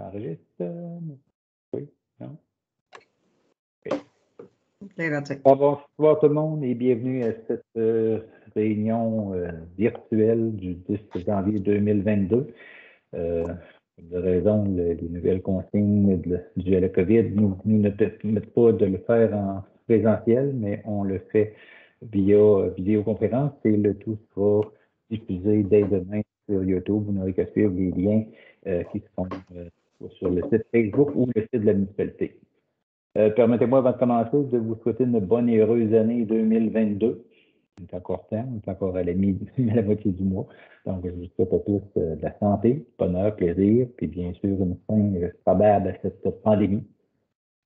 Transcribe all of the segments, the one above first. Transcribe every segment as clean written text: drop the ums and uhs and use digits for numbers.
enregistre. Oui, non? Bonsoir tout le monde et bienvenue à cette réunion virtuelle du 10 janvier 2022. De raison, les nouvelles consignes dues à la COVID nous ne permettent pas de le faire en présentiel, mais on le fait via vidéoconférence et le tout sera diffusé dès demain sur YouTube. Vous n'aurez qu'à suivre les liens qui seront sur le site Facebook ou le site de la municipalité. Permettez-moi, avant de commencer, de vous souhaiter une bonne et heureuse année 2022. Il est encore temps, on est encore à la moitié du mois. Donc, je vous souhaite à tous de la santé, du bonheur, plaisir, puis bien sûr une fin probable à cette pandémie.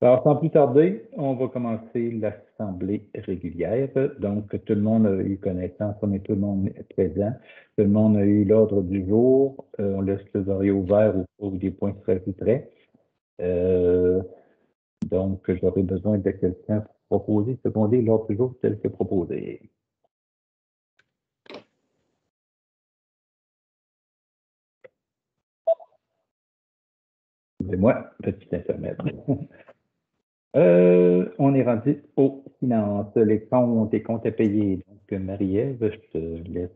Alors, sans plus tarder, on va commencer l'assemblée régulière. Donc, tout le monde a eu connaissance, on est tout le monde présent. Tout le monde a eu l'ordre du jour. On laisse le varié ouvert au cours des points se rajouteraient. Donc, j'aurai besoin de quelqu'un pour proposer, seconder l'ordre du jour tel que proposé. Excusez-moi, petit intermède. On est rendu aux finances, les comptes à payer. Donc, Marie-Ève, je te laisse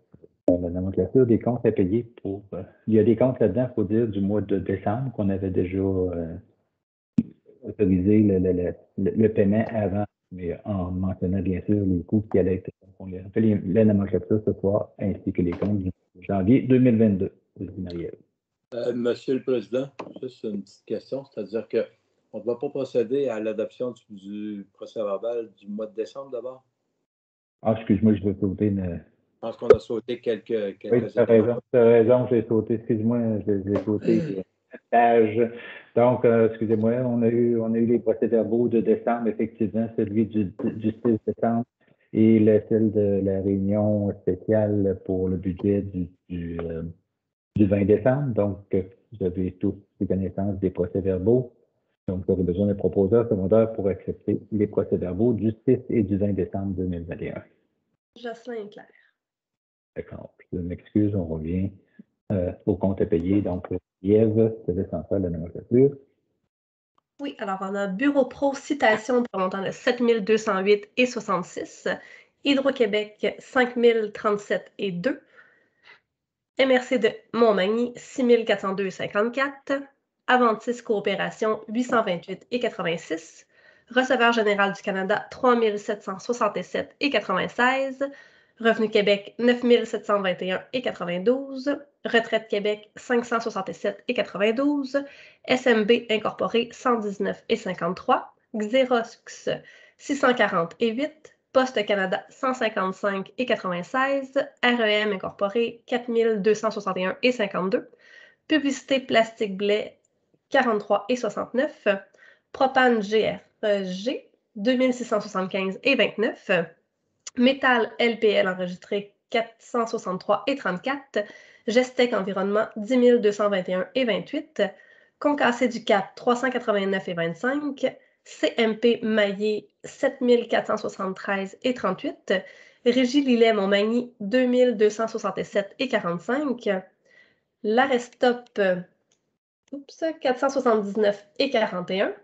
la nomenclature des comptes à payer pour. Il y a des comptes là-dedans, il faut dire, du mois de décembre qu'on avait déjà autorisé le paiement avant, mais en mentionnant bien sûr les coûts qui allaient être. On a fait la nomenclature ce soir, ainsi que les comptes du janvier 2022. Marie-Ève. Monsieur le Président, juste une petite question, c'est-à-dire qu'on ne va pas procéder à l'adoption du procès-verbal du mois de décembre d'abord? Ah, excuse-moi, je vais sauter une. Je pense qu'on a sauté quelques oui, tu as raison, j'ai sauté, excuse-moi, j'ai sauté une page. Donc, excusez-moi, on a eu les procès-verbaux de décembre, effectivement, celui du 6 décembre et celle de la réunion spéciale pour le budget du 20 décembre. Donc, vous avez tous les connaissances des procès-verbaux. Donc, vous aurez besoin d'un proposeur secondaire pour accepter les procès-verbaux du 6 et du 20 décembre 2021. Jocelyn Claire. D'accord. Je m'excuse, on revient au compte à payer. Donc, Yves, je te laisse en faire la nomenclature. Oui, alors on a Bureau Pro citation pour un montant de 7 208,66, Hydro-Québec 5 037,2, MRC de Montmagny 6 402,54, Aventis Coopération 828,86, Receveur général du Canada 3 767,96, Revenu Québec 9 721,92, Retraite Québec 567,92, SMB Incorporé 119,53, Xerox 640,8, Poste Canada 155,96, REM Incorporé 4261,52, Publicité Plastique Blais 43,69, Propane GRG 2675,29, Métal LPL enregistré 463,34, Gestec Environnement 10 221,28, Concassé du Cap 389,25, CMP Maillé 7 473,38, Régie Lillet Montmagny 2 267,45, l'Arestop 479,41,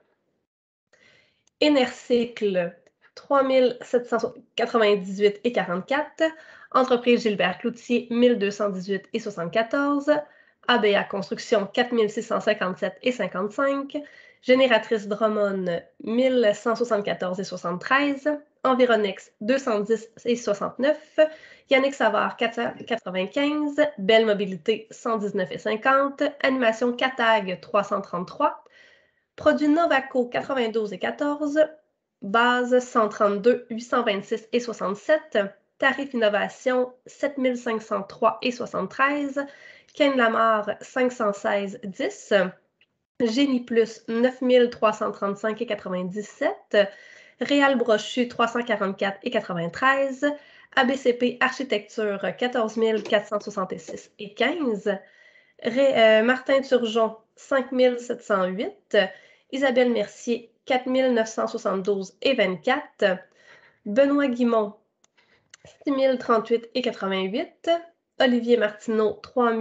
Énercycle 3 798,44, Entreprise Gilbert Cloutier 1218,74, ABA Construction 4657,55, Génératrice Drummond 1174,73, Environex 210,69, Yannick Savard 495, Belle Mobilité 119,50, Animation Catag 333, Produits Novaco 92,14, Base 132 826,67, Tarif Innovation 7503,73, Ken Lamar 516,10, Génie Plus 9335,97, Réal Brochu 344,93, ABCP Architecture 14 466,15, Martin Turgeon 5708, Isabelle Mercier 4 972,24, Benoît Guimont 6 038,88, Olivier Martineau 3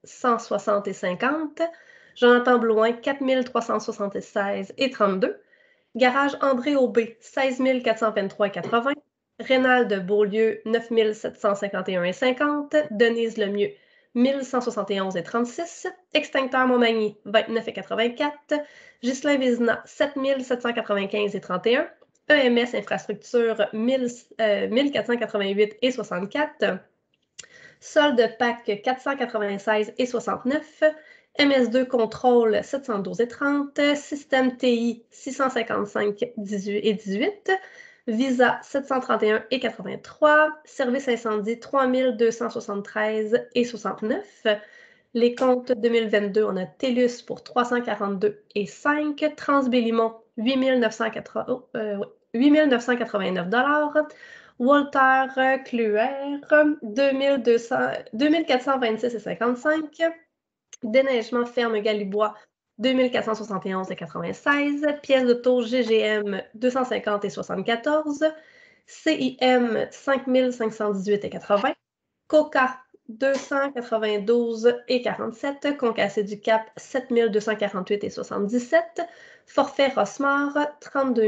160,50, Jonathan Blouin, 4 376,32. Garage André Aubé, 16 423,80. Rénal Beaulieu, 9 751,50. Denise Lemieux, 1171,36. Extincteur Montmagny, 29,84. Ghislain Vézina, 7 795,31. EMS Infrastructure, 1488,64. Solde PAC, 496,69. MS2 Contrôle, 712,30. Système TI, 655,18. Visa, 731,83. Service incendie, 3273,69. Les comptes 2022, on a TELUS pour 342,5. Transbélimont, 8 989 $. Walter Cluer, 2426,55. Déneigement Ferme Galibois, 2471,96. Pièces d'auto GGM, 250,74. CIM, 5518,80. Coca, 292,47. Concassé du Cap, 7248,77. Forfait Rossmar, 32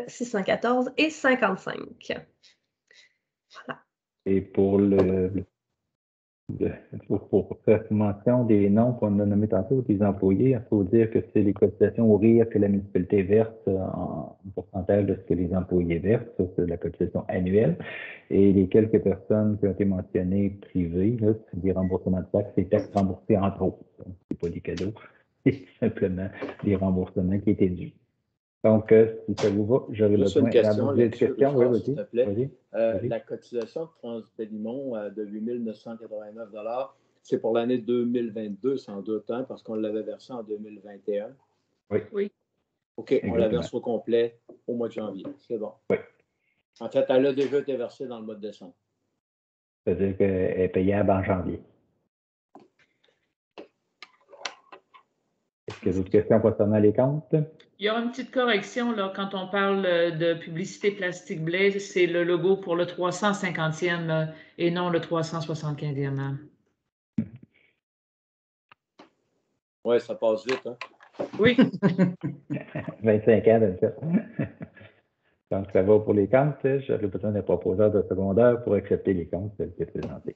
614,55. Voilà. Et pour pour faire mention des noms qu'on a nommés tantôt, des employés, il faut dire que c'est les cotisations au RIR que la municipalité verse en pourcentage de ce que les employés versent. Ça, c'est la cotisation annuelle. Et les quelques personnes qui ont été mentionnées privées, là, c'est des remboursements de taxes, c'est taxes remboursées entre autres. Donc, c'est pas des cadeaux, c'est simplement des remboursements qui étaient dus. Donc, si ça vous va, j'aurais besoin d'avoir des questions. Oui, s'il te plaît. Vas-y. La cotisation de Transbélimont de 8 989 $, c'est pour l'année 2022, sans doute, hein, parce qu'on l'avait versé en 2021. Oui. OK, exactement. On la verse au complet au mois de janvier. C'est bon. Oui. En fait, elle a déjà été versée dans le mois de décembre. C'est-à-dire qu'elle est payable en janvier. Est-ce qu'il y a d'autres questions concernant les comptes? Il y aura une petite correction là, quand on parle de publicité Plastic Blaze, c'est le logo pour le 350e et non le 375e. Oui, ça passe vite. Hein? Oui. 25 ans, de fait. Donc, ça va pour les comptes. J'aurais besoin d'un proposeur de secondaire pour accepter les comptes tels que présentés.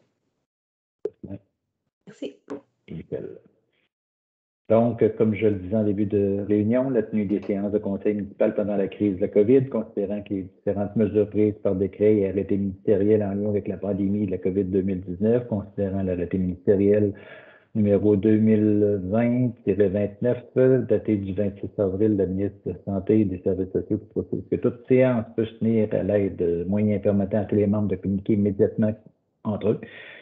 Merci. Nickel. Donc, comme je le disais en début de réunion, la tenue des séances de conseil municipal pendant la crise de la COVID, considérant que les différentes mesures prises par décret et arrêtés ministériels en lien avec la pandémie de la COVID 2019, considérant l'arrêté ministériel numéro 2020-29, daté du 26 avril, la ministre de la Santé et des Services sociaux propose que toute séance peut se tenir à l'aide de moyens permettant à tous les membres de communiquer immédiatement entre eux,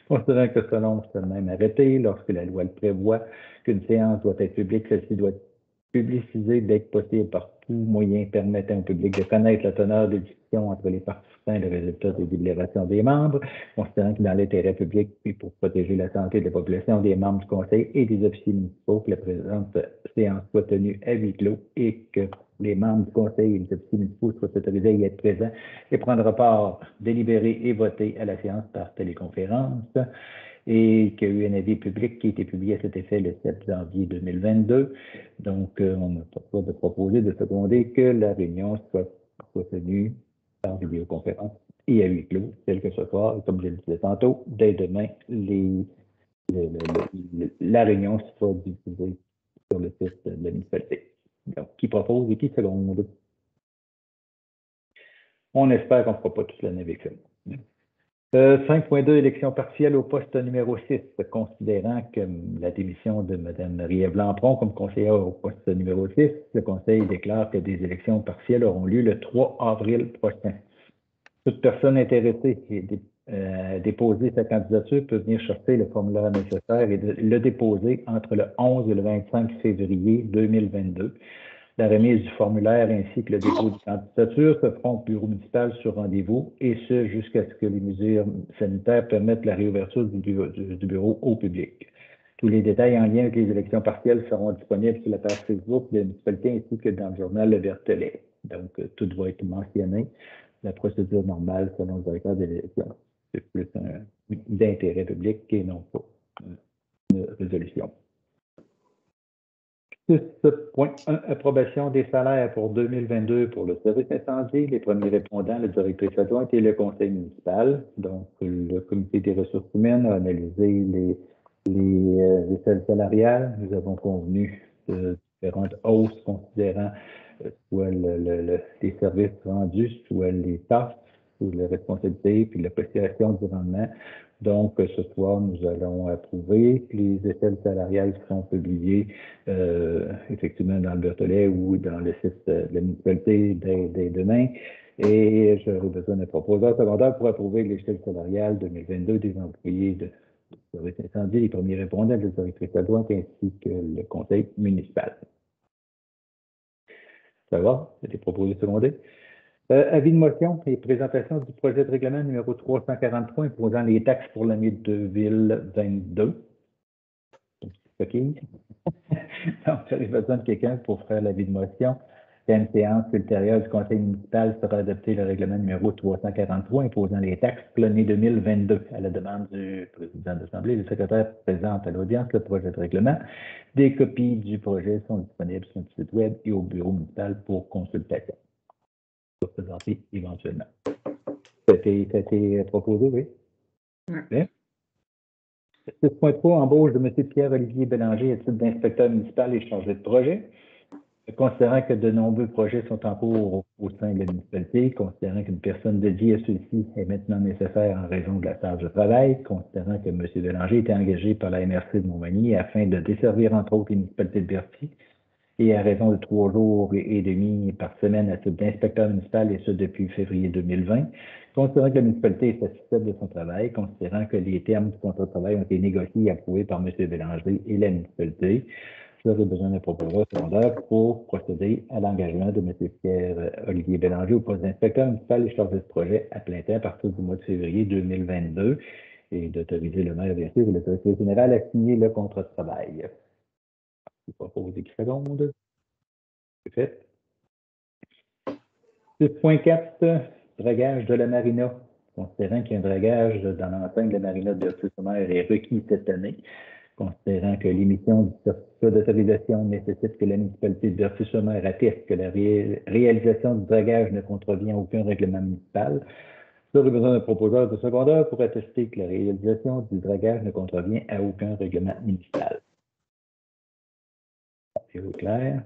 considérant que selon ce même arrêté, lorsque la loi le prévoit, qu'une séance doit être publique, celle-ci doit être publicisée dès que possible par tout moyen permettant au public de connaître la teneur des discussions entre les participants et le résultat des délibérations des membres, considérant que dans l'intérêt public et pour protéger la santé de la population, des membres du conseil et des officiers municipaux, que la présente séance soit tenue à huis clos et que les membres du conseil et des officiers municipaux soient autorisés à y être présents et prendre part, délibérer et voter à la séance par téléconférence, et qu'il y a eu un avis public qui a été publié à cet effet le 7 janvier 2022. Donc, on n'a pas le choix de proposer, de seconder que la réunion soit tenue par vidéoconférence et à huis clos, tel que ce soir. Et comme je le disais tantôt, dès demain, la réunion sera diffusée sur le site de la municipalité. Donc, qui propose et qui seconde? On espère qu'on ne fera pas toute l'année avec ça. 5.2, élection partielle au poste numéro 6, considérant que la démission de Mme Marie-Ève Lampron comme conseillère au poste numéro 6, le Conseil déclare que des élections partielles auront lieu le 3 avril prochain. Toute personne intéressée à déposer sa candidature peut venir chercher le formulaire nécessaire et le déposer entre le 11 et le 25 février 2022. La remise du formulaire ainsi que le dépôt de candidature se feront au bureau municipal sur rendez-vous, et ce jusqu'à ce que les mesures sanitaires permettent la réouverture du bureau au public. Tous les détails en lien avec les élections partielles seront disponibles sur la page Facebook de la municipalité ainsi que dans le journal Le Vertelet. Donc, tout va être mentionné. La procédure normale selon le directeur de l'élection. C'est plus d'intérêt public et non pas une résolution. 6.1, approbation des salaires pour 2022 pour le service incendie, les premiers répondants, la directrice adjointe et le conseil municipal. Donc, le comité des ressources humaines a analysé les échelles salariales. Nous avons convenu de différentes hausses considérant soit les services rendus, soit les tâches, ou les responsabilités, puis l'appréciation du rendement. Donc, ce soir, nous allons approuver les échelles salariales qui sont publiées effectivement dans le Berthollet ou dans le site de la municipalité dès demain. Et j'aurai besoin d'un proposeur secondaire pour approuver l'échelle salariale 2022 des employés de service incendie, les premiers répondants de la directrice adjointe ainsi que le conseil municipal. Ça va? C'est des proposés secondés. Avis de motion et présentation du projet de règlement numéro 343 imposant les taxes pour l'année 2022. OK. Donc, j'aurais besoin de quelqu'un pour faire l'avis de motion. À une séance ultérieure du conseil municipal sera adopté le règlement numéro 343 imposant les taxes pour l'année 2022. À la demande du président de l'Assemblée, le secrétaire présente à l'audience le projet de règlement. Des copies du projet sont disponibles sur le site web et au bureau municipal pour consultation. Présenter éventuellement. Ça a été proposé, oui? Oui. 6.3, embauche de M. Pierre-Olivier Bélanger à titre d'inspecteur municipal et chargé de projet. Considérant que de nombreux projets sont en cours au sein de la municipalité, considérant qu'une personne dédiée à ceux-ci est maintenant nécessaire en raison de la charge de travail, considérant que M. Bélanger était engagé par la MRC de Montmagny afin de desservir entre autres les municipalités de Berthier, et à raison de 3 jours et demi par semaine à titre d'inspecteur municipal, et ce depuis février 2020. Considérant que la municipalité est satisfaite de son travail, considérant que les termes du contrat de travail ont été négociés et approuvés par M. Bélanger et la municipalité, j'aurai besoin d'un proposeur secondaire pour procéder à l'engagement de M. Pierre-Olivier Bélanger au poste d'inspecteur municipal et chargé de projet à plein temps à partir du mois de février 2022 et d'autoriser le maire, bien sûr, et l'autorité générale à signer le contrat de travail. Je propose 10 secondes. C'est fait. 6.4, dragage de la marina. Considérant qu'un dragage dans l'enceinte de la marina de Berthier-sur-Mer est requis cette année, considérant que l'émission du certificat d'autorisation nécessite que la municipalité de Berthier-sur-Mer atteste que la réalisation du dragage ne contrevient à aucun règlement municipal, j'aurai besoin d'un proposeur de secondaire pour attester que la réalisation du dragage ne contrevient à aucun règlement municipal. C'est clair.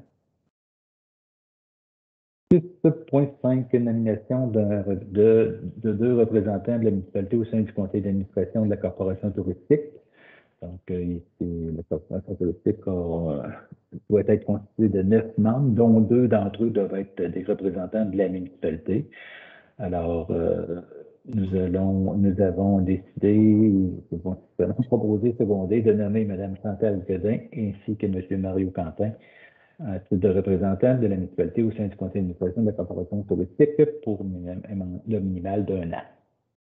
6.5, nomination de 2 représentants de la municipalité au sein du conseil d'administration de la corporation touristique. Donc, la corporation touristique doit être constituée de 9 membres, dont 2 d'entre eux doivent être des représentants de la municipalité. Alors, nous avons décidé, nous avons proposé secondé de nommer Mme Chantal Godin ainsi que M. Mario Quentin à titre de représentant de la municipalité au sein du conseil d'administration de la corporation touristique pour le minimal d'1 an.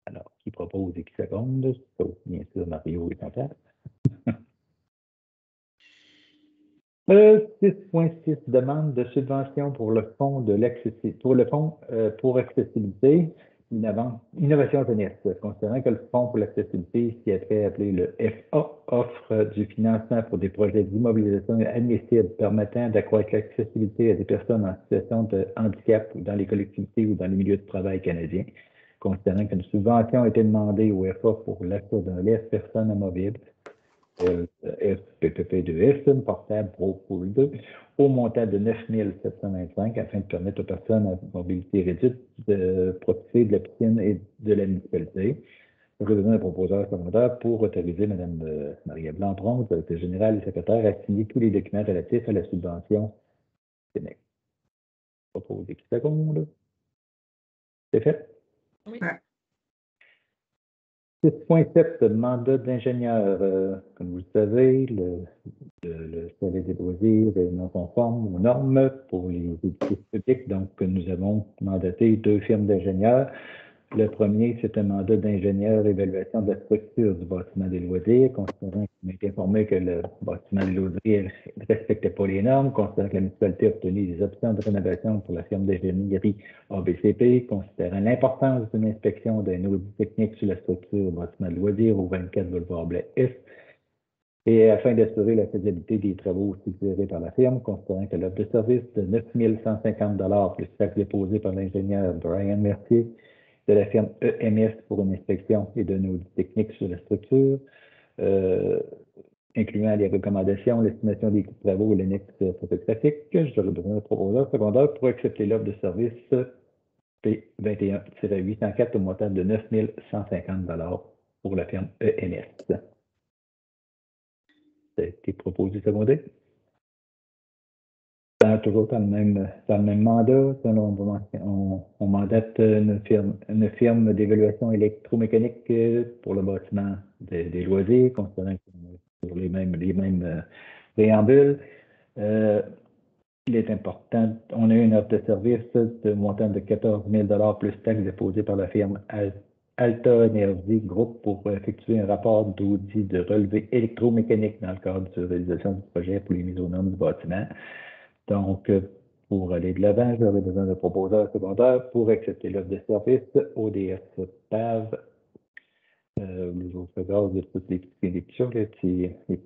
Alors, qui propose et qui seconde, sauf bien sûr Mario et Chantal. 6.6, demande de subvention pour le fonds pour accessibilité, innovation jeunesse. Considérant que le fonds pour l'accessibilité, qui est appelé le FA, offre du financement pour des projets d'immobilisation admissible permettant d'accroître l'accessibilité à des personnes en situation de handicap dans les collectivités ou dans les milieux de travail canadiens. Considérant qu'une subvention a été demandée au FA pour l'achat d'un lève personne amovible, FPPP2S, portable Pro Pool 2, au montant de 9 725 afin de permettre aux personnes à mobilité réduite de profiter de la piscine et de la municipalité. J'ai besoin d'un proposeur secondaire pour autoriser Mme Maria Blanc-Tron, directrice générale et secrétaire, à signer tous les documents relatifs à la subvention. Je propose 10 secondes. C'est fait? Oui. 6.7, mandat d'ingénieur. Comme vous le savez, le salaire déposé est non conforme aux normes pour les édifices publics. Donc, nous avons mandaté 2 firmes d'ingénieurs. Le premier, c'est un mandat d'ingénieur évaluation de la structure du bâtiment des loisirs, considérant qu'on a été informé que le bâtiment des loisirs ne respectait pas les normes, considérant que la municipalité a obtenu des options de rénovation pour la firme d'ingénierie ABCP, considérant l'importance d'une inspection d'un audit technique sur la structure du bâtiment de loisirs au 24 boulevard Blais Est, Et afin d'assurer la faisabilité des travaux suggérés par la firme, considérant que l'offre de service de 9 150 plus taxes déposées par l'ingénieur Brian Mercier de la firme EMS pour une inspection et d'un audit technique sur la structure, incluant les recommandations, l'estimation des coûts de travaux et l'annexe photographique, j'aurais besoin de proposeur secondaire pour accepter l'offre de service P21-804 au montant de 9 150 pour la firme EMS. Ça a été proposé secondé. Toujours dans le même mandat, on mandate une firme d'évaluation électromécanique pour le bâtiment des loisirs, considérant sur les mêmes préambules. Il est important, on a eu une offre de service de montant de 14 000 plus taxes déposées par la firme Alta Energy Group pour effectuer un rapport d'audit de relevé électromécanique dans le cadre de la réalisation du projet pour les mises aux normes du bâtiment. Donc, pour aller de l'avant, j'aurais besoin de proposeurs secondaires pour accepter l'offre de service ODS PAV. Les autres gaz de toutes les petites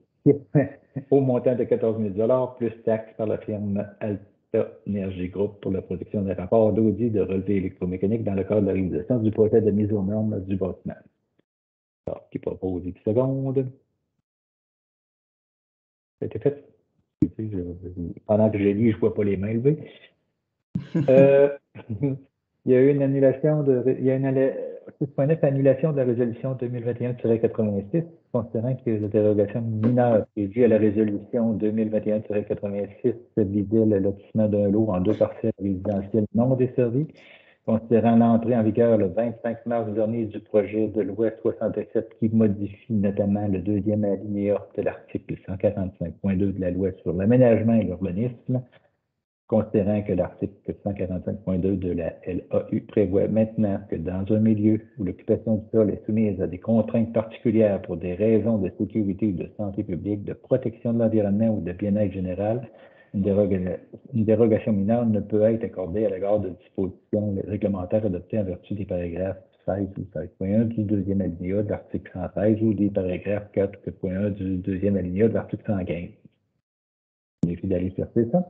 au montant de 14 000 plus taxes par la firme Alta Energy Group pour la production d'un rapport d'audit de relevé électromécanique dans le cadre de la réalisation du projet de mise aux normes du bâtiment. Alors, qui propose 10 secondes. Ça a été fait. Pendant que je lis, je ne vois pas les mains levées. Il y a eu une annulation annulation de la résolution 2021-86, considérant que la dérogation mineure prévue à la résolution 2021-86 visait le lotissement d'un lot en 2 parcelles résidentielles non desservies, considérant l'entrée en vigueur le 25 mars dernier du projet de loi 67 qui modifie notamment le 2e alinéa de l'article 145.2 de la loi sur l'aménagement et l'urbanisme, considérant que l'article 145.2 de la LAU prévoit maintenant que dans un milieu où l'occupation du sol est soumise à des contraintes particulières pour des raisons de sécurité ou de santé publique, de protection de l'environnement ou de bien-être général, une dérogation mineure ne peut être accordée à l'égard de dispositions réglementaires adoptées en vertu des paragraphes 16 ou 16.1 du 2e alinéa de l'article 116 ou des paragraphes 4 ou 4.1 du 2e alinéa de l'article 115. Il suffit d'aller chercher ça.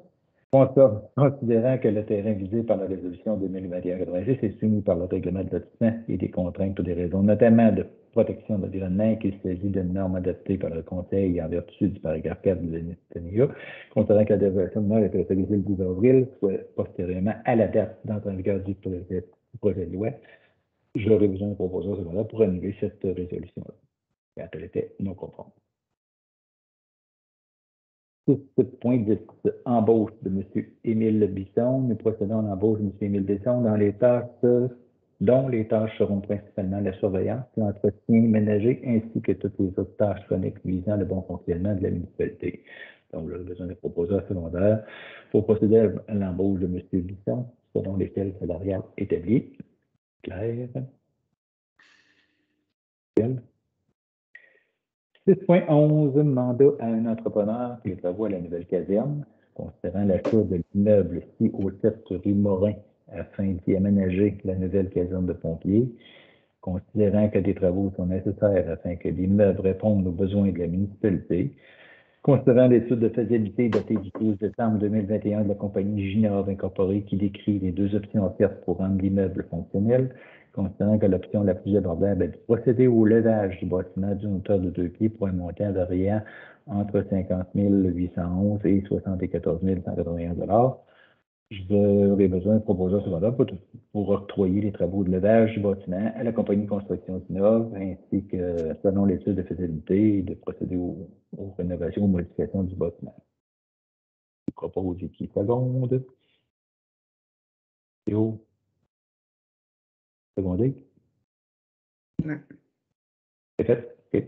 Considérant que le terrain visé par la résolution 2021-86 est soumis par le règlement de lotissement et des contraintes pour des raisons notamment de protection de l'environnement et qu'il s'agit d'une norme adoptée par le Conseil en vertu du paragraphe 4 de l'ANIA, considérant que la dérogation mineure est autorisée le 12 avril, soit postérieurement à la date d'entrée en vigueur du projet de loi, j'aurais besoin de proposeurs secondaires pour annuler cette résolution-là, car elle était non conforme. 6.10, embauche de M. Émile Bisson. Nous procédons à l'embauche de M. Émile Bisson dans les tâches dont les tâches seront principalement la surveillance, l'entretien ménager, ainsi que toutes les autres tâches chroniques visant le bon fonctionnement de la municipalité. Donc, j'aurai besoin de proposeurs secondaires pour procéder à l'embauche de M. Bisson, selon lesquels salariales établies. Claire. 6.11, mandat à un entrepreneur qui les travaux à la nouvelle caserne, considérant l'achat de l'immeuble ici au 7 rue Morin afin d'y aménager la nouvelle caserne de pompiers, considérant que des travaux sont nécessaires afin que l'immeuble réponde aux besoins de la municipalité, considérant l'étude de faisabilité datée du 12 décembre 2021 de la compagnie Ginov Incorporée qui décrit les 2 options offertes pour rendre l'immeuble fonctionnel, considérant que l'option la plus abordable est de procéder au levage du bâtiment d'une hauteur de 2 pieds pour un montant variant entre 50 811 et 74 181 $. J'aurais besoin de proposeurs secondaires pour octroyer les travaux de levage du bâtiment à la compagnie Construction Ginov, ainsi que, selon l'étude de faisabilité, de procéder aux rénovations ou modifications du bâtiment. Je propose 10 secondes. Théo? Secondé? Non. C'est fait? OK.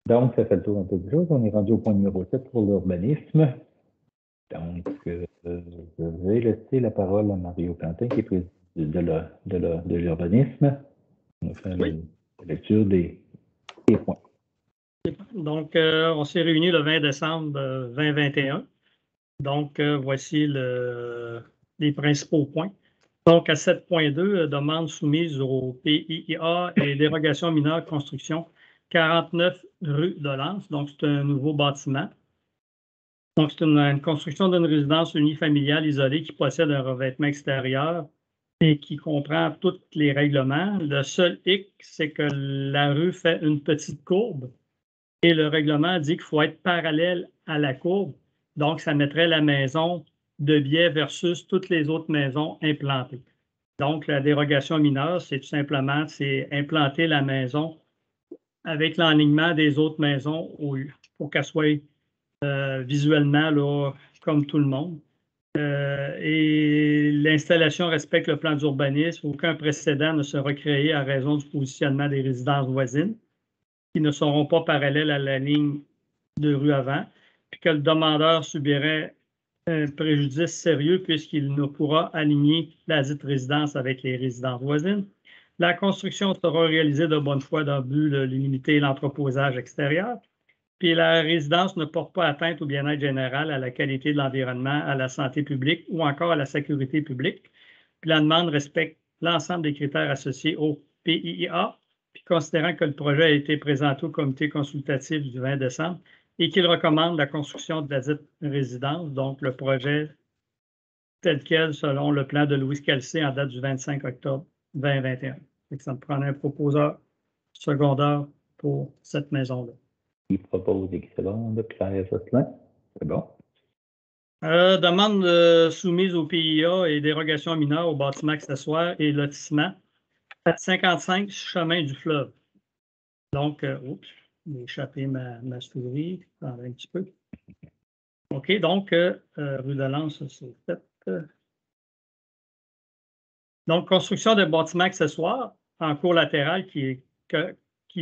Donc, ça fait le tour un peu des choses. On est rendu au point numéro 7 pour l'urbanisme. Donc, je vais laisser la parole à Mario Quentin, qui est président de l'urbanisme. On va faire la lecture des points. Donc, on s'est réunis le 20 décembre 2021. Donc, voici les principaux points. Donc, à 7.2, demande soumise au PIA et dérogation mineure construction 49 rue de Lens. Donc, c'est un nouveau bâtiment. Donc, c'est une construction d'une résidence unifamiliale isolée qui possède un revêtement extérieur et qui comprend tous les règlements. Le seul hic, c'est que la rue fait une petite courbe et le règlement dit qu'il faut être parallèle à la courbe. Donc, ça mettrait la maison de biais versus toutes les autres maisons implantées. Donc, la dérogation mineure, c'est tout simplement implanter la maison avec l'enlignement des autres maisons pour qu'elle soit visuellement là, comme tout le monde. Et l'installation respecte le plan d'urbanisme. Aucun précédent ne sera créé à raison du positionnement des résidences voisines qui ne seront pas parallèles à la ligne de rue avant, puis que le demandeur subirait un préjudice sérieux puisqu'il ne pourra aligner la dite résidence avec les résidences voisines. La construction sera réalisée de bonne foi dans le but de limiter l'entreposage extérieur. Puis la résidence ne porte pas atteinte au bien-être général, à la qualité de l'environnement, à la santé publique ou encore à la sécurité publique. Puis la demande respecte l'ensemble des critères associés au PIA, puis considérant que le projet a été présenté au comité consultatif du 20 décembre et qu'il recommande la construction de la dite résidence, donc le projet tel quel selon le plan de Louis Calcé en date du 25 octobre 2021. Ça me prend un proposeur secondaire pour cette maison-là. Qui propose et qui c'est bon, Claire Josselin? C'est bon. Demande soumise au PIA et dérogation mineure aux bâtiments accessoires et lotissements. 55 chemin du fleuve. Donc, oups, j'ai échappé ma souris. Un petit peu. OK, donc, rue de Lens, c'est fait. Donc, construction de bâtiments accessoires en cour latérale qui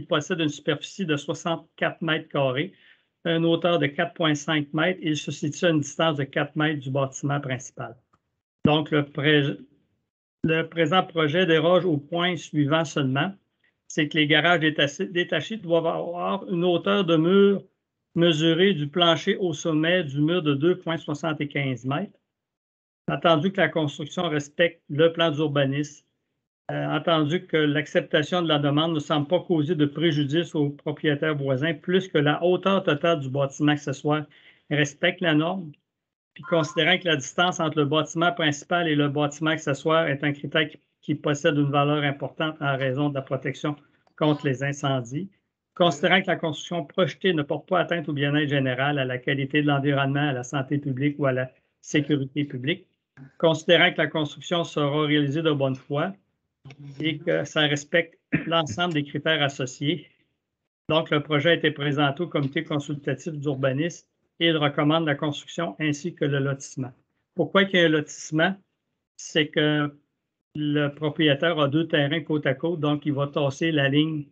possède une superficie de 64 mètres carrés, une hauteur de 4,5 mètres et il se situe à une distance de 4 mètres du bâtiment principal. Donc, le présent projet déroge au point suivant seulement, c'est que les garages détachés doivent avoir une hauteur de mur mesurée du plancher au sommet du mur de 2,75 mètres. Entendu que la construction respecte le plan d'urbanisme, entendu que l'acceptation de la demande ne semble pas causer de préjudice aux propriétaires voisins, plus que la hauteur totale du bâtiment accessoire respecte la norme, puis considérant que la distance entre le bâtiment principal et le bâtiment accessoire est un critère qui possède une valeur importante en raison de la protection contre les incendies, considérant que la construction projetée ne porte pas atteinte au bien-être général, à la qualité de l'environnement, à la santé publique ou à la sécurité publique, considérant que la construction sera réalisée de bonne foi et que ça respecte l'ensemble des critères associés. Donc, le projet a été présenté au comité consultatif d'urbanisme et il recommande la construction ainsi que le lotissement. Pourquoi il y a un lotissement? C'est que le propriétaire a 2 terrains côte à côte, donc il va tasser la ligne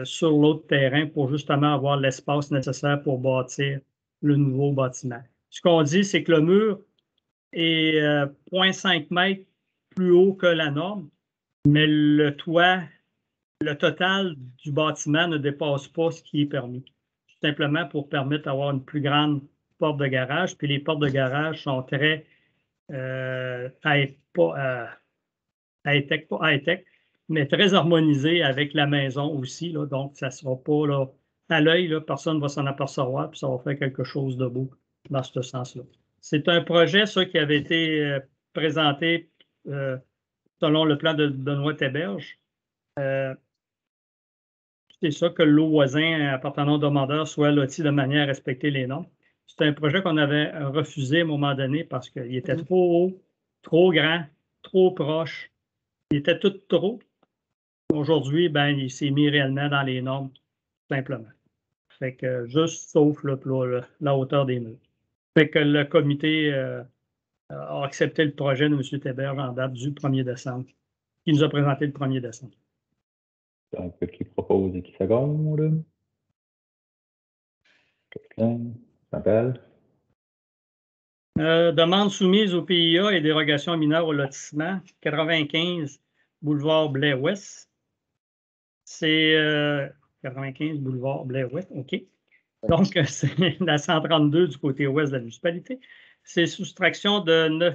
sur l'autre terrain pour justement avoir l'espace nécessaire pour bâtir le nouveau bâtiment. Ce qu'on dit, c'est que le mur est 0,5 mètres plus haut que la norme, mais le toit, le total du bâtiment ne dépasse pas ce qui est permis. Tout simplement pour permettre d'avoir une plus grande porte de garage. Puis les portes de garage sont très high-tech, mais très harmonisées avec la maison aussi. Là, donc, ça ne sera pas là, à l'œil, personne ne va s'en apercevoir, puis ça va faire quelque chose de beau dans ce sens-là. C'est un projet, ça, qui avait été présenté selon le plan de Benoît Théberge. C'est ça que le lot voisin appartenant au demandeur soit loti de manière à respecter les normes. C'est un projet qu'on avait refusé à un moment donné parce qu'il était trop haut, trop grand, trop proche. Il était tout trop. Aujourd'hui, ben, il s'est mis réellement dans les normes, simplement. Fait que juste sauf la hauteur des murs. Fait que le comité a accepté le projet de M. Théberge en date du 1er décembre, qui nous a présenté le 1er décembre. Donc, qui propose et qui seconde? Chantal? Demande soumise au PIA et dérogation mineure au lotissement, 95 boulevard Blais-Ouest. C'est 95 boulevard Blais-Ouest, OK. Donc, c'est la 132 du côté ouest de la municipalité. C'est soustraction de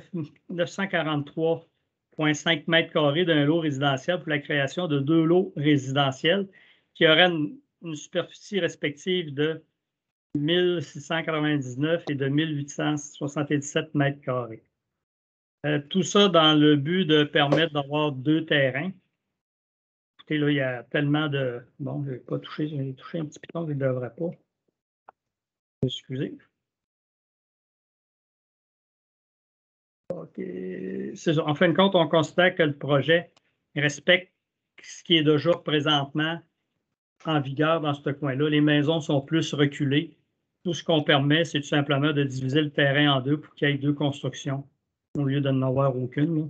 943,5 mètres carrés d'un lot résidentiel pour la création de 2 lots résidentiels qui aurait une superficie respective de 1699 et de 1877 mètres carrés. Tout ça dans le but de permettre d'avoir 2 terrains. Écoutez, là, il y a tellement de... Bon, je n'ai pas touché, j'ai touché un petit piton que je ne devrais pas. Excusez. OK. C'est ça. En fin de compte, on constate que le projet respecte ce qui est déjà présentement en vigueur dans ce coin-là. Les maisons sont plus reculées. Tout ce qu'on permet, c'est tout simplement de diviser le terrain en 2 pour qu'il y ait 2 constructions au lieu de n'en avoir aucune. Là.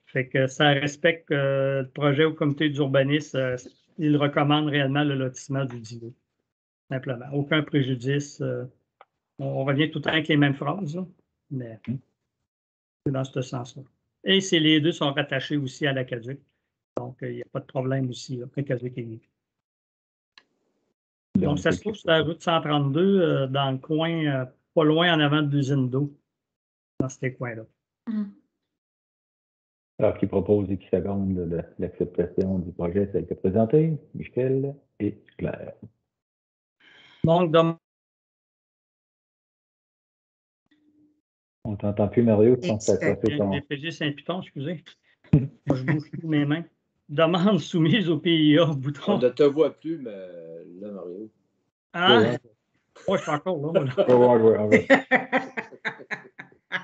Fait que ça respecte le projet au comité d'urbanisme. Il recommande réellement le lotissement du DILO. Simplement. Aucun préjudice. On revient tout le temps avec les mêmes phrases, là, mais c'est dans ce sens-là. Et les 2 sont rattachés aussi à l'Aqueduc. Donc, il n'y a pas de problème aussi. L'Aqueduc est lié. Donc, ça se trouve sur la route 132, dans le coin, pas loin en avant de l'usine d'eau, dans ces coins-là. Alors, qui propose et qui seconde l'acceptation du projet tel que présenté, Michel et Claire. Donc, on t'entend plus, Mario. DPG Saint-Piton, excusez. Moi, je bouge plus mes mains. Demande soumise au PIA, bouton. On ne te voit plus, mais là, Mario. Ah! Moi, je suis encore là. Ouais.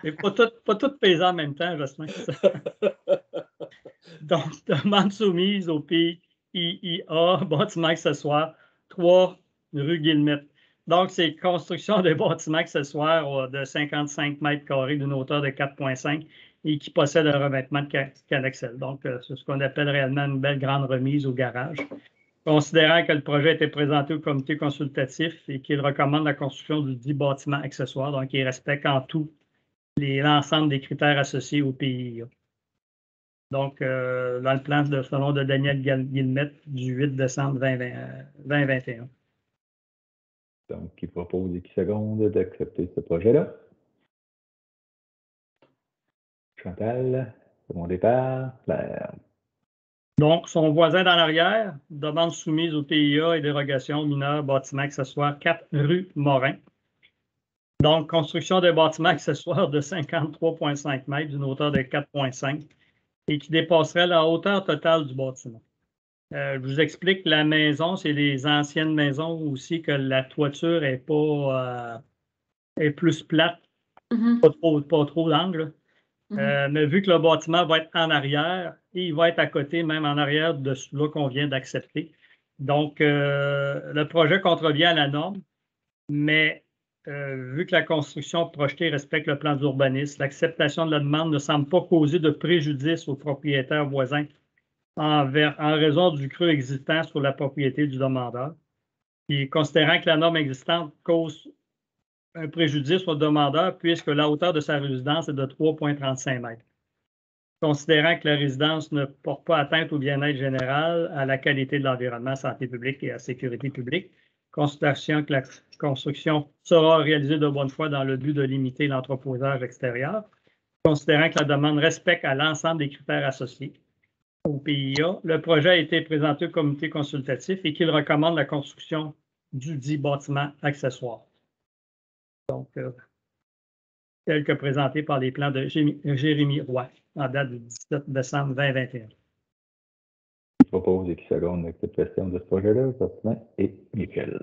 Mais pas tout pesant en même temps, Jocelyn. Donc, demande soumise au PIA, bâtiment accessoire, 3 rue Guillemette. Donc, c'est construction des bâtiments accessoires de 55 mètres carrés d'une hauteur de 4,5 et qui possède un revêtement de Canaxel. Donc, c'est ce qu'on appelle réellement une belle grande remise au garage. Considérant que le projet a été présenté au comité consultatif et qu'il recommande la construction du 10 bâtiments accessoires, donc il respecte en tout l'ensemble des critères associés au PIA. Donc, dans le plan selon de Daniel Guillemette du 8 décembre 2021. Donc, qui propose et qui seconde d'accepter ce projet-là. Chantal, c'est mon départ. Claire. Donc, son voisin dans l'arrière, demande soumise au PIA et dérogation mineure bâtiment accessoire 4 rue Morin. Donc, construction des bâtiments accessoires de 53,5 mètres d'une hauteur de 4,5 et qui dépasserait la hauteur totale du bâtiment. Je vous explique, la maison, c'est les anciennes maisons aussi que la toiture est plus plate, pas trop d'angle. Mais vu que le bâtiment va être en arrière et il va être à côté, même en arrière de celui-là qu'on vient d'accepter. Donc, le projet contrevient à la norme, mais vu que la construction projetée respecte le plan d'urbanisme, l'acceptation de la demande ne semble pas causer de préjudice aux propriétaires voisins en raison du creux existant sur la propriété du demandeur. Et considérant que la norme existante cause un préjudice au demandeur puisque la hauteur de sa résidence est de 3,35 mètres. Considérant que la résidence ne porte pas atteinte au bien-être général, à la qualité de l'environnement, à la santé publique et à la sécurité publique, considération que la construction sera réalisée de bonne foi dans le but de limiter l'entreposage extérieur, considérant que la demande respecte à l'ensemble des critères associés au PIA, le projet a été présenté au comité consultatif et qu'il recommande la construction du dit bâtiment accessoire. Donc, tel que présenté par les plans de Jérémy Roy, en date du 17 décembre 2021. Je propose et qui seconde l'acceptation de ce projet-là, Jocelyn et Michel.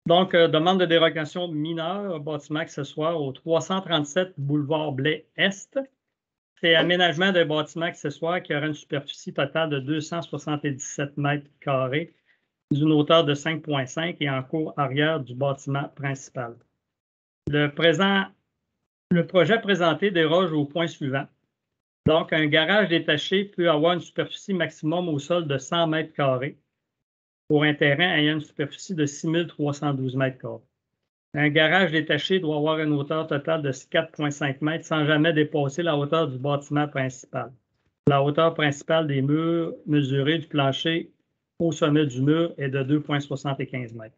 Donc, demande de dérogation mineure, bâtiment accessoire au 337 boulevard Blais-Est. C'est aménagement d'un bâtiment accessoire qui aura une superficie totale de 277 mètres carrés d'une hauteur de 5,5 et en cour arrière du bâtiment principal. Le projet présenté déroge au point suivant. Donc, un garage détaché peut avoir une superficie maximum au sol de 100 mètres carrés pour un terrain ayant une superficie de 6312 mètres carrés. Un garage détaché doit avoir une hauteur totale de 4,5 mètres sans jamais dépasser la hauteur du bâtiment principal. La hauteur principale des murs mesurée du plancher au sommet du mur est de 2,75 mètres.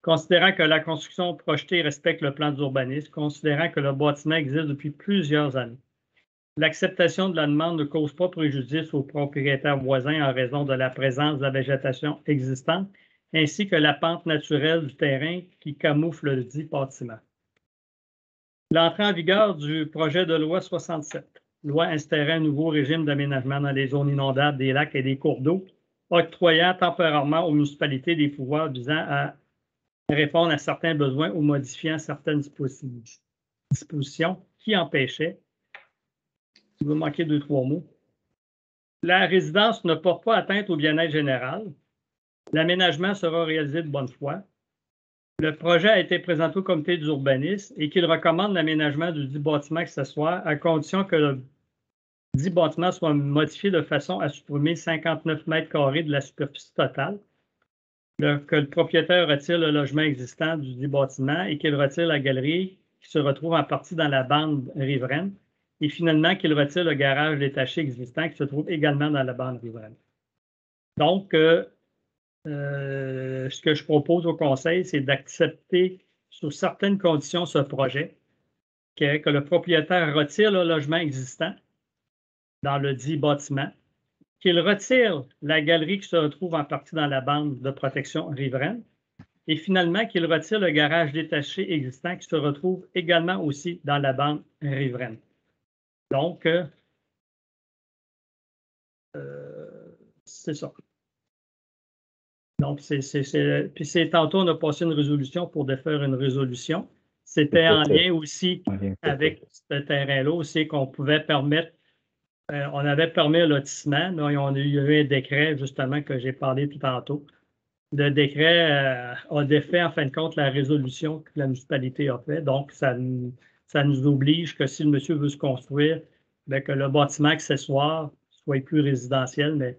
Considérant que la construction projetée respecte le plan d'urbanisme, considérant que le bâtiment existe depuis plusieurs années, L'acceptation de la demande ne cause pas préjudice aux propriétaires voisins en raison de la présence de la végétation existante, ainsi que la pente naturelle du terrain qui camoufle le dit bâtiment. L'entrée en vigueur du projet de loi 67, loi instaurant un nouveau régime d'aménagement dans les zones inondables des lacs et des cours d'eau, octroyant temporairement aux municipalités des pouvoirs visant à répondre à certains besoins ou modifiant certaines dispositions qui empêchaient. Il va manquer 2-3 mots. La résidence ne porte pas atteinte au bien-être général. L'aménagement sera réalisé de bonne foi. Le projet a été présenté au comité d'urbanisme et qu'il recommande l'aménagement du dit bâtiment accessoire à condition que le dit bâtiment soit modifié de façon à supprimer 59 mètres carrés de la superficie totale, que le propriétaire retire le logement existant du dit bâtiment et qu'il retire la galerie qui se retrouve en partie dans la bande riveraine, et finalement qu'il retire le garage détaché existant qui se trouve également dans la bande riveraine. Donc, ce que je propose au conseil, c'est d'accepter sous certaines conditions ce projet, que le propriétaire retire le logement existant dans le dit bâtiment, qu'il retire la galerie qui se retrouve en partie dans la bande de protection riveraine, et finalement qu'il retire le garage détaché existant qui se retrouve également aussi dans la bande riveraine. Donc, c'est ça. Donc, puis tantôt, on a passé une résolution pour défaire une résolution. C'était en lien aussi avec ce terrain-là aussi qu'on pouvait permettre, on avait permis un lotissement, mais il y a eu un décret justement que j'ai parlé tout tantôt. Le décret a défait en fin de compte la résolution que la municipalité a fait. Donc, ça nous oblige que si le monsieur veut se construire, bien, que le bâtiment accessoire soit plus résidentiel,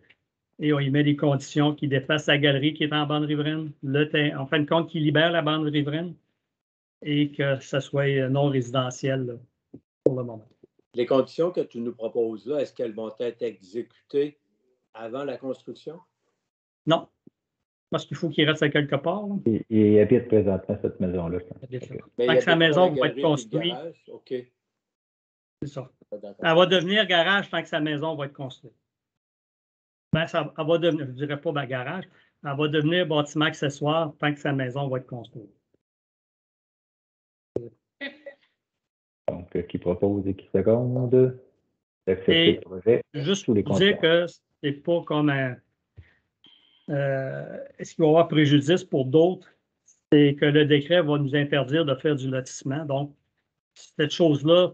et on y met des conditions qui dépassent la galerie qui est en bande riveraine, en fin de compte, qui libère la bande riveraine et que ça soit non résidentiel là, pour le moment. Les conditions que tu nous proposes là, est-ce qu'elles vont être exécutées avant la construction? Non. Parce qu'il faut qu'il reste à quelque part. Il habite présentement cette maison-là. Tant que sa maison va être construite. OK. C'est ça. Elle va devenir garage tant que sa maison va être construite. Ben, elle va devenir, je ne dirais pas garage, elle va devenir bâtiment accessoire tant que sa maison va être construite. Donc, qui propose et qui seconde d'accepter le projet. Juste pour dire que c'est pas comme un. Est-ce qu'il va y avoir préjudice pour d'autres? C'est que le décret va nous interdire de faire du lotissement. Donc, cette chose-là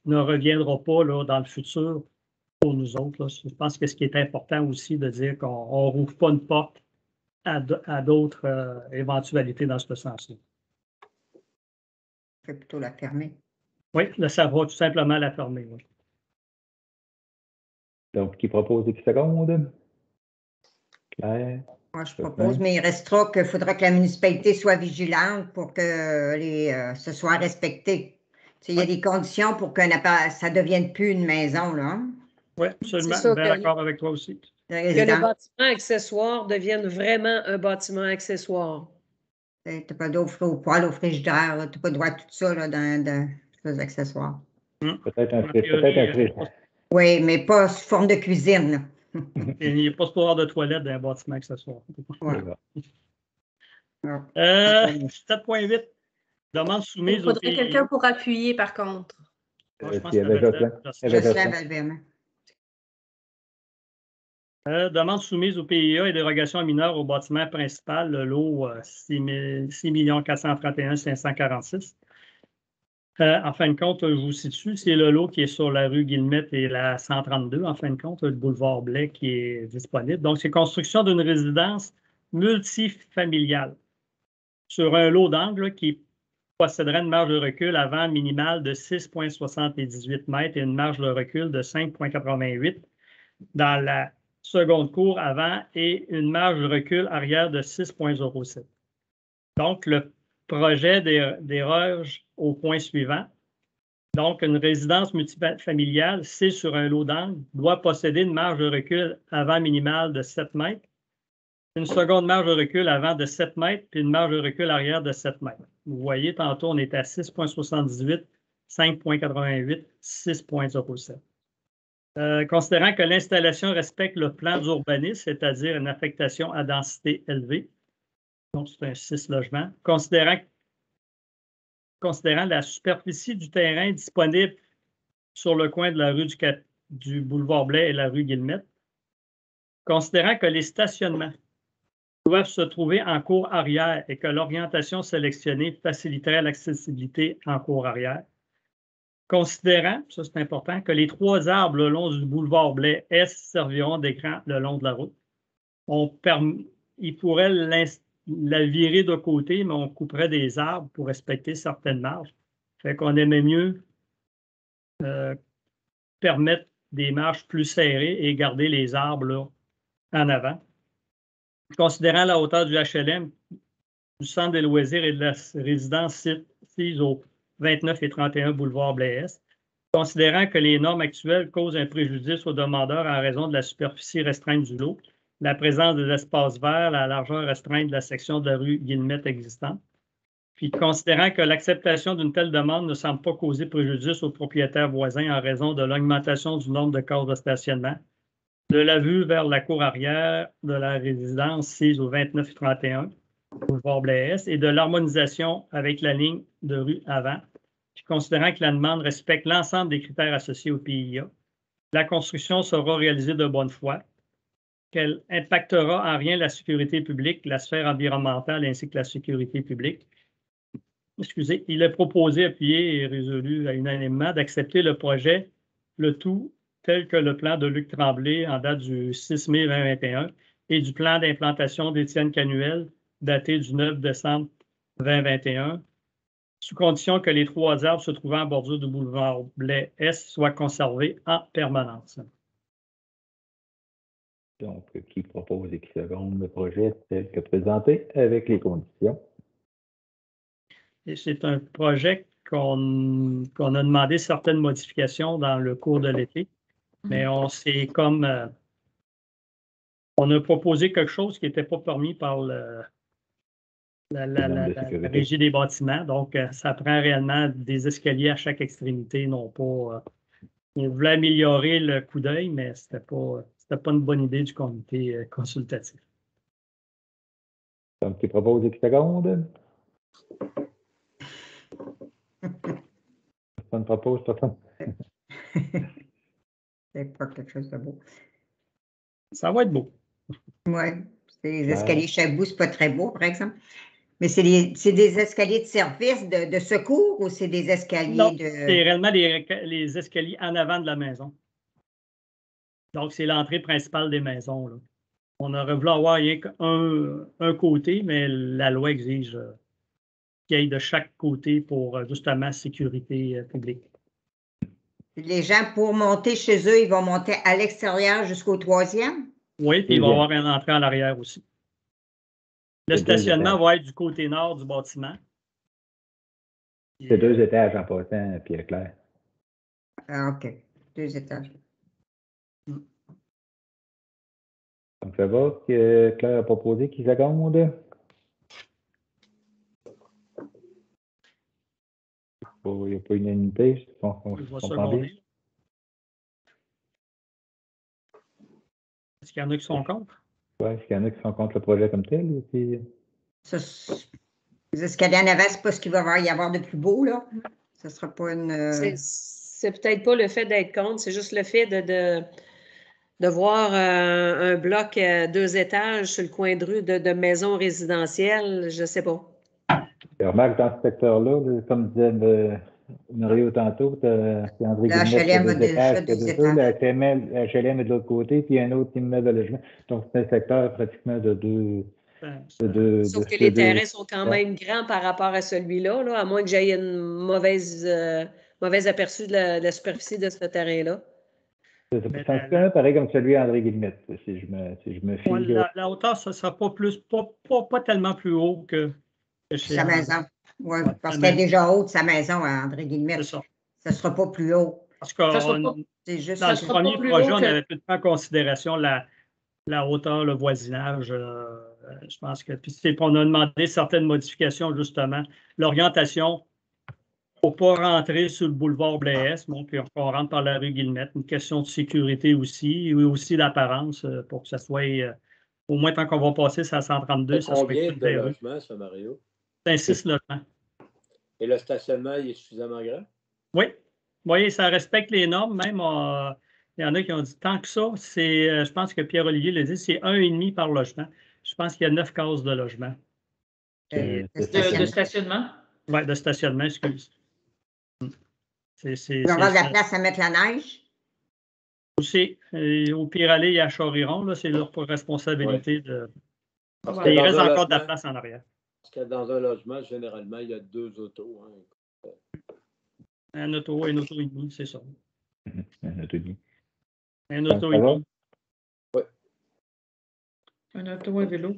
ne reviendra pas là, dans le futur pour nous autres. Là. Je pense que ce qui est important aussi de dire qu'on ne rouvre pas une porte à d'autres éventualités dans ce sens-là. Il faut plutôt la fermer. Oui, là, ça va tout simplement la fermer. Oui. Donc, qui propose et qui seconde? Claire? Moi, je propose, mais il restera qu'il faudra que la municipalité soit vigilante pour que ce soit respecté. Il y a des conditions pour que ça ne devienne plus une maison. Là. Oui, absolument. Je suis bien d'accord avec toi aussi. Que le bâtiment accessoire devienne vraiment un bâtiment accessoire. Tu n'as pas d'eau au poêle, au frigidaire. Tu n'as pas droit à tout ça là, dans les accessoires. Peut-être un frigidaire. Oui, mais pas sous forme de cuisine. Là. Il n'y a pas ce pouvoir de toilette dans un bâtiment accessoire. Ouais. 7.8. Demande soumise Il faudrait quelqu'un pour appuyer, par contre. Je pense que demande soumise au PIA et dérogation mineure au bâtiment principal, le lot 6 431 546. En fin de compte, je vous situe, c'est le lot qui est sur la rue Guillemette et la 132, en fin de compte, le boulevard Blais qui est disponible. Donc, c'est construction d'une résidence multifamiliale sur un lot d'angle qui posséderait une marge de recul avant minimale de 6,78 mètres et une marge de recul de 5,88 dans la seconde cour avant et une marge de recul arrière de 6,07. Donc, le projet déroge au point suivant. Donc, une résidence multifamiliale, c'est sur un lot d'angle, doit posséder une marge de recul avant minimale de 7 mètres, une seconde marge de recul avant de 7 mètres, puis une marge de recul arrière de 7 mètres. Vous voyez, tantôt, on était à 6,78, 5,88, 6,07. Considérant que l'installation respecte le plan d'urbanisme, c'est-à-dire une affectation à densité élevée, donc c'est un 6 logements, considérant la superficie du terrain disponible sur le coin de la rue du boulevard Blais et la rue Guillemette, considérant que les stationnements doivent se trouver en cour arrière et que l'orientation sélectionnée faciliterait l'accessibilité en cour arrière, considérant, ça c'est important, que les 3 arbres le long du boulevard Blais Est serviront d'écran le long de la route. Il pourrait la virer de côté, mais on couperait des arbres pour respecter certaines marges. Fait qu'on aimait mieux permettre des marges plus serrées et garder les arbres là, en avant. Considérant la hauteur du HLM, du centre des loisirs et de la résidence site au 29 et 31 boulevard Blais-Est, considérant que les normes actuelles causent un préjudice aux demandeurs en raison de la superficie restreinte du lot, la présence des espaces verts, la largeur restreinte de la section de la rue Guillemette existante, puis considérant que l'acceptation d'une telle demande ne semble pas causer préjudice aux propriétaires voisins en raison de l'augmentation du nombre de cases de stationnement, de la vue vers la cour arrière de la résidence sise au 29 et 31, boulevard Blais-Est, et de l'harmonisation avec la ligne de rue avant, puis considérant que la demande respecte l'ensemble des critères associés au PIA, la construction sera réalisée de bonne foi, qu'elle impactera en rien la sécurité publique, la sphère environnementale ainsi que la sécurité publique. Excusez, il est proposé, appuyé et résolu unanimement d'accepter le projet, le tout tel que le plan de Luc Tremblay en date du 6 mai 2021 et du plan d'implantation d'Étienne Canuel daté du 9 décembre 2021, sous condition que les 3 arbres se trouvant en bordure du boulevard Blais-Est soient conservés en permanence. Donc, qui propose et qui seconde le projet tel que présenté avec les conditions? Et c'est un projet qu'on a demandé certaines modifications dans le cours de l'été, mais on a proposé quelque chose qui n'était pas permis par la régie des bâtiments. Donc, ça prend réellement des escaliers à chaque extrémité, non pas. On voulait améliorer le coup d'œil, mais ce n'était pas une bonne idée du comité consultatif. Donc, qui propose et qui seconde? Personne propose, personne. C'est pas quelque chose de beau. Ça va être beau. Oui, les escaliers chaque bout, c'est pas très beau, par exemple. Mais c'est des escaliers de service, de secours, ou c'est des escaliers non, de... c'est réellement les escaliers en avant de la maison. Donc, c'est l'entrée principale des maisons, là. On aurait voulu avoir rien qu'un côté, mais la loi exige qu'il y ait de chaque côté pour justement sécurité publique. Les gens, pour monter chez eux, ils vont monter à l'extérieur jusqu'au 3e? Oui, puis il va y avoir une entrée en arrière aussi. Le stationnement va être du côté nord du bâtiment. C'est 2 étages en passant, Pierre-Claire. Ah, OK. 2 étages. Donc, ça va, que Claire a proposé qui seconde? Il n'y a pas unanimité, on comprend bien. Est-ce qu'il y en a qui sont contre? Oui, est-ce qu'il y en a qui sont contre le projet comme tel? Les escaliers en avant, c'est pas ce qu'il va y avoir de plus beau, là. Ce ne sera pas une... C'est peut-être pas le fait d'être contre, c'est juste le fait de voir un bloc à 2 étages sur le coin de rue de maisons résidentielles, je ne sais pas. Je remarque dans ce secteur-là, comme disait Mario tantôt, c'est André Guillemette, HLM la HLM est de l'autre côté, puis il y a un autre immeuble de logement. Donc, c'est un secteur pratiquement de deux. Sauf que les terrains sont quand même grands par rapport à celui-là, là, à moins que j'aie une mauvaise aperçu de la superficie de ce terrain-là. C'est un petit peu pareil comme celui d'André Guillemette, si je me fie. La hauteur, ça ne sera pas tellement plus haut que chez sa maison. Oui, parce qu'elle est déjà haute, sa maison, à André Guillemette. Ça ne sera pas plus haut. Parce que dans le premier projet, on avait tout en considération la hauteur, le voisinage. Je pense que. Puis on a demandé certaines modifications, justement. L'orientation faut pas rentrer sur le boulevard Blaise, puis on rentre par la rue Guillemette. Une question de sécurité aussi, et aussi d'apparence pour que ça soit, au moins tant qu'on va passer ça à 132, ça soit combien de logements, ça, Mario? C'est 6 logements. Et le stationnement, il est suffisamment grand? Oui. Oui, ça respecte les normes. Même, il y en a qui ont dit tant que ça, c'est, je pense que Pierre-Olivier l'a dit, c'est 1,5 par logement. Je pense qu'il y a 9 cases de logement. De De stationnement? Oui, de stationnement, excuse. Il va y avoir de la place à mettre la neige? Aussi, au pire aller, il y a Choriron, là, c'est leur responsabilité de. Il reste encore de la place en arrière. Parce que dans un logement, généralement, il y a 2 autos. Hein. Un auto et demi, c'est ça. Un auto et demi. Un auto et demi. Oui. Un auto et vélo.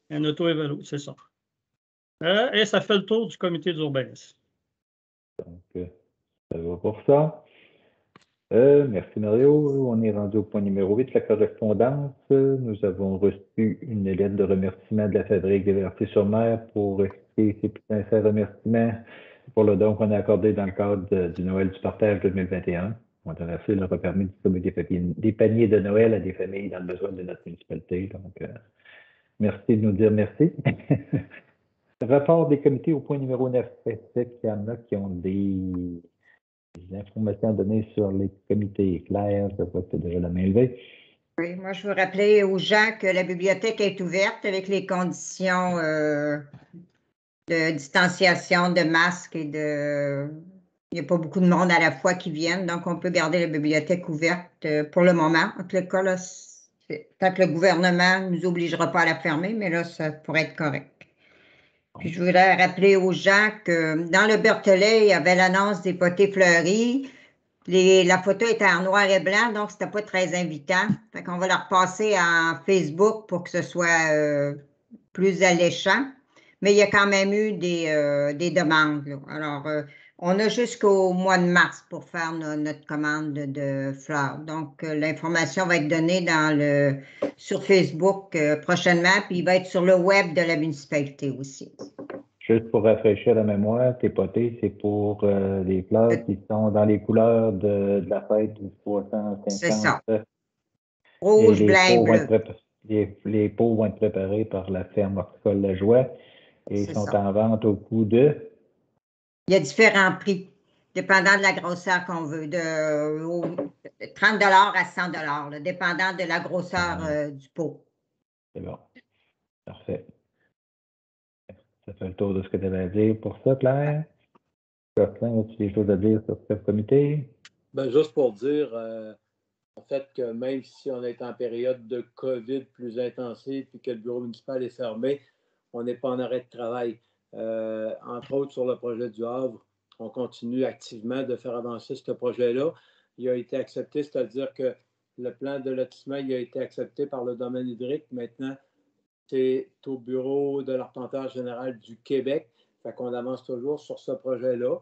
Un auto et vélo, c'est ça. Et ça fait le tour du comité d'urbanisme. Donc, ça va pour ça. Merci Mario. On est rendu au point numéro 8, la correspondance. Nous avons reçu une lettre de remerciement de la Fabrique des Versés-sur-Mer pour expliquer ses plus sincères remerciements pour le don qu'on a accordé dans le cadre du Noël du partage 2021. On a remercié leur a permis de distribuer des paniers de Noël à des familles dans le besoin de notre municipalité. Donc, merci de nous dire merci. Rapport des comités au point numéro 9. Est-ce qu'il y en a qui ont des informations à donner sur les comités? Claire, je vois que tu as déjà la main levée. Oui, moi, je veux rappeler aux gens que la bibliothèque est ouverte avec les conditions de distanciation, de masques et de... Il n'y a pas beaucoup de monde à la fois qui viennent, donc on peut garder la bibliothèque ouverte pour le moment. En tout cas, là, tant que le gouvernement ne nous obligera pas à la fermer, mais là, ça pourrait être correct. Puis je voudrais rappeler aux gens que dans le Berthollet, il y avait l'annonce des potées fleuries. La photo était en noir et blanc, donc c'était pas très invitant. Fait qu'on va la repasser en Facebook pour que ce soit plus alléchant. Mais il y a quand même eu des demandes, là. Alors, on a jusqu'au mois de mars pour faire notre commande de fleurs. Donc, l'information va être donnée sur Facebook prochainement, puis il va être sur le web de la municipalité aussi. Juste pour rafraîchir la mémoire, tes potées, c'est pour les fleurs qui sont dans les couleurs de la fête du 350. C'est ça. Rouge, blanc et bleu. Les pots vont être préparés par la ferme horticole La Joie et sont en vente au coût de... Il y a différents prix, dépendant de la grosseur qu'on veut, de 30 à 100 là, dépendant de la grosseur du pot. C'est bon. Parfait. Ça fait le tour de ce que tu avais à dire pour ça, Claire. Jocelyn, as-tu des choses à dire sur ce comité? Ben, juste pour dire, en fait, que même si on est en période de COVID plus intensive et que le bureau municipal est fermé, on n'est pas en arrêt de travail. Entre autres, sur le projet du Havre, on continue activement de faire avancer ce projet-là. Il a été accepté, c'est-à-dire que le plan de lotissement il a été accepté par le domaine hydrique. Maintenant, c'est au bureau de l'arpenteur général du Québec. Fait qu'on avance toujours sur ce projet-là.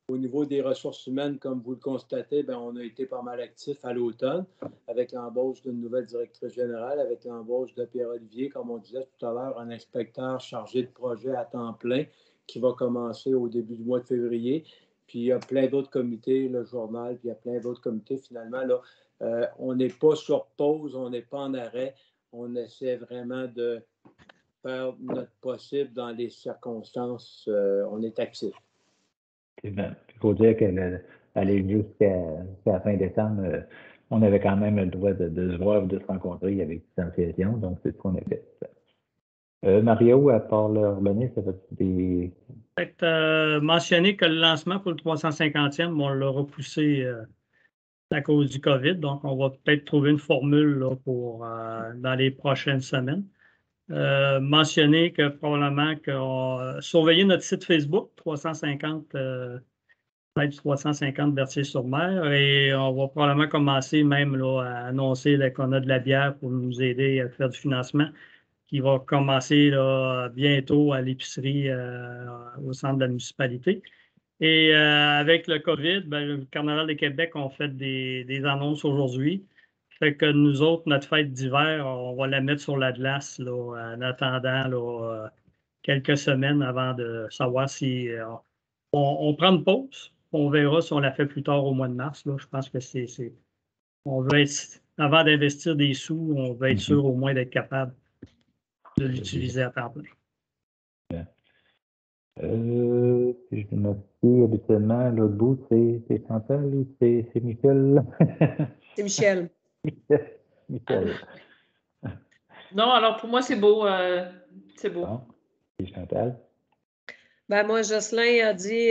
Au niveau des ressources humaines, comme vous le constatez, bien, on a été pas mal actifs à l'automne avec l'embauche d'une nouvelle directrice générale, avec l'embauche de Pierre-Olivier, comme on disait tout à l'heure, un inspecteur chargé de projet à temps plein qui va commencer au début du mois de février. Puis il y a plein d'autres comités, le journal, puis il y a plein d'autres comités. Finalement, là, on n'est pas sur pause, on n'est pas en arrêt. On essaie vraiment de faire notre possible dans les circonstances. On est actif. Il faut dire qu'elle allait jusqu'à la fin décembre. On avait quand même le droit de se voir, de se rencontrer avec distanciation, donc c'est ce qu'on a fait. Mario, à part l'urbanisme, ça fait des... Peut-être mentionner que le lancement pour le 350e, on l'a repoussé à cause du COVID, donc on va peut-être trouver une formule là, pour dans les prochaines semaines. Mentionner que probablement surveiller notre site Facebook 350 Berthier-sur-Mer et on va probablement commencer même là, à annoncer qu'on a de la bière pour nous aider à faire du financement qui va commencer là, bientôt à l'épicerie au centre de la municipalité. Et avec le COVID, le Carnaval de Québec a fait des annonces aujourd'hui. Fait que nous autres, notre fête d'hiver, on va la mettre sur la glace là, en attendant là, quelques semaines avant de savoir si On prend une pause. On verra si on la fait plus tard au mois de mars. Là. Je pense que on veut être, avant d'investir des sous, on veut être sûr au moins d'être capable de l'utiliser à temps plein. Si je me suis habituellement, l'autre bout, c'est Chantal ou c'est Michel? C'est Michel. Michel. Non, alors pour moi, c'est beau. C'est beau. Bon. Et Chantal? Ben moi, Jocelyn a dit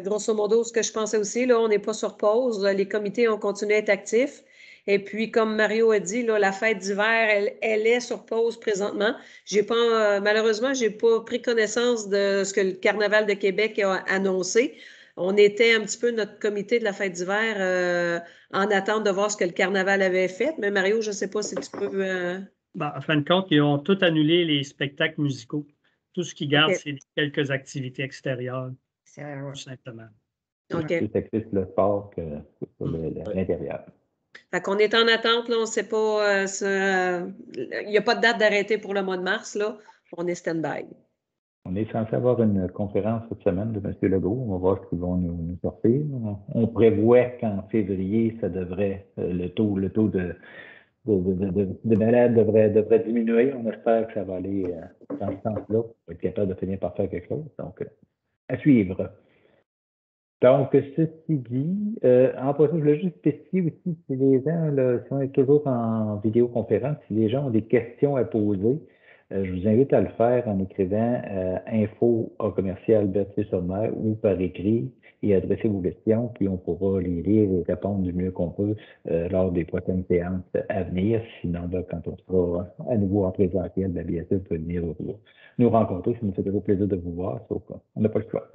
grosso modo ce que je pensais aussi. Là, on n'est pas sur pause. Les comités ont continué à être actifs. Et puis, comme Mario a dit, là, la fête d'hiver, elle est sur pause présentement. Malheureusement, je n'ai pas pris connaissance de ce que le Carnaval de Québec a annoncé. On était un petit peu notre comité de la fête d'hiver en attente de voir ce que le Carnaval avait fait. Mais Mario, je ne sais pas si tu peux... En fin de compte, ils ont tout annulé les spectacles musicaux. Tout ce qu'ils gardent, OK. c'est quelques activités extérieures, Ouais. tout simplement. OK. Plus actif le sport que l'intérieur. Fait qu'on est en attente, là, on ne sait pas. Il n'y a pas de date d'arrêté pour le mois de mars, là. On est stand-by. On est censé avoir une conférence cette semaine de M. Legault. On va voir ce qu'ils vont nous sortir. On prévoit qu'en février, ça devrait, le taux de malades devrait diminuer. On espère que ça va aller dans ce sens-là pour être capable de finir par faire quelque chose. Donc, à suivre. Donc, ceci dit, en passant, je voulais juste spécifier aussi si les gens, là, si on est toujours en vidéoconférence, si les gens ont des questions à poser, je vous invite à le faire en écrivant info@commercial-berthier-sur-mer ou par écrit et adresser vos questions, puis on pourra les lire et répondre du mieux qu'on peut lors des prochaines séances à venir. Sinon, ben, quand on sera à nouveau en présentiel, bien sûr, vous pouvez venir nous rencontrer. Ça nous fait toujours plaisir de vous voir, sauf qu'on n'a pas le choix.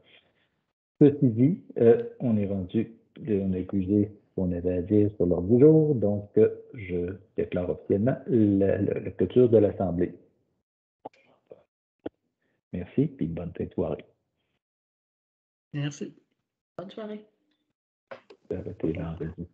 Ceci dit, on est rendu, on a épuisé ce qu'on avait à dire sur l'ordre du jour, donc je déclare officiellement la clôture de l'Assemblée. Merci, puis bonne fin de soirée. Merci. Bonne soirée. Arrêtez l'enregistrement.